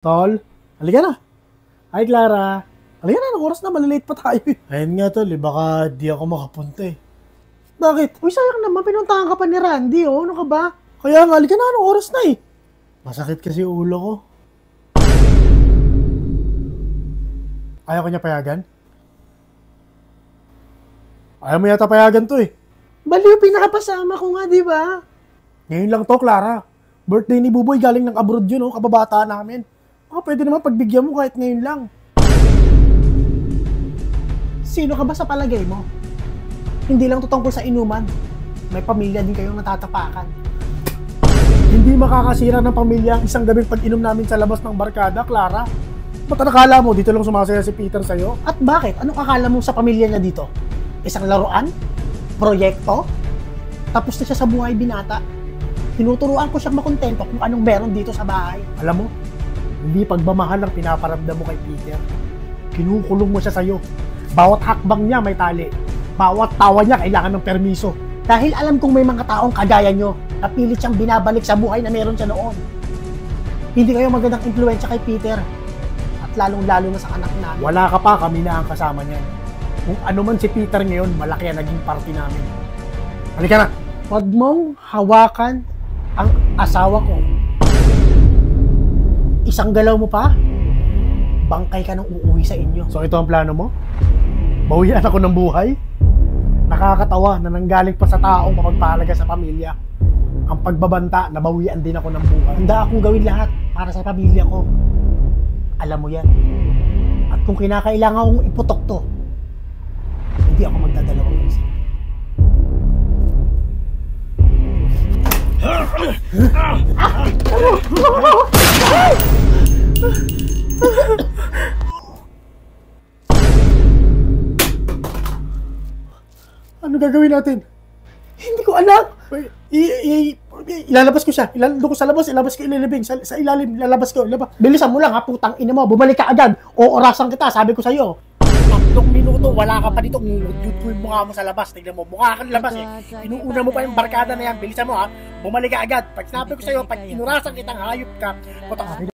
Tol, halika na. Hi, Clara. Halika na, ng oras na, malilate pa tayo. Ayun nga, Tol, baka di ako makapunta eh. Bakit? Uy, sayang naman, pinuntahan ka pa ni Randy, oh. Ano ka ba? Kaya nga, halika na, ng oras na eh. Masakit kasi ulo ko. Ayaw ko niya payagan? Ayaw mo yata payagan to eh. Baliw, pinakapasama ko nga, di ba? Ngayon lang to, Clara. Birthday ni Buboy, galing ng abroad yun, oh, kababata namin. Baka pwede naman pagbigyan mo kahit ngayon lang. Sino ka ba sa palagay mo? Hindi lang to tungkol sa inuman. May pamilya din kayong natatapakan. Hindi makakasira ng pamilya ang isang gabing pag-inom namin sa labas ng barkada, Clara. Ba't nakala mo dito lang sumasaya si Peter sa'yo? At bakit? Anong akala mo sa pamilya niya dito? Isang laruan? Proyekto? Tapos na siya sa buhay binata. Tinuturuan ko siyang makontento kung anong meron dito sa bahay. Alam mo, hindi pagmamahal ang pinaparamdam mo kay Peter. Kinukulong mo siya sa'yo. Bawat hakbang niya may tali. Bawat tawa niya kailangan ng permiso. Dahil alam kong may mga taong kagaya nyo na pilit siyang binabalik sa buhay na meron siya noon. Hindi kayo magandang impluensya kay Peter. At lalong-lalo na sa anak namin. Wala ka pa, kami na ang kasama niya. Kung ano man si Peter ngayon, malaki ang naging party namin. Halika na! Huwag mong hawakan ang asawa ko. Isang galaw mo pa, bangkay ka nang uuwi sa inyo. So ito ang plano mo? Bawian ako ng buhay? Nakakatawa na nanggaling pa sa taong mapagpahalaga sa pamilya. Ang pagbabanta, nabawian din ako ng buhay. Handa akong gawin lahat para sa pamilya ko. Alam mo yan. At kung kinakailangan kong iputok to, hindi ako magdadalawang isip. Ano gagawin natin? Hindi ko alam. Ilalabas ko siya. Ilalabas ko sa labas. Ilalabas ko ililibing. Sa ilalim. Ilalabas ko. Bilisan mo lang ha. Putang ina mo. Bumalik ka agad. O orasan kita. Sabi ko sa'yo. 3 minuto. Wala ka pa dito. Ngudud ko yung mukha mo sa labas. Tignan mo. Mukha ka ng labas eh. Inuuna mo pa yung barkada na yan. Bilisan mo ha. Bumalik ka agad. Pag sinabi ko sa'yo, pag inurasan kitang hayop ka. Putang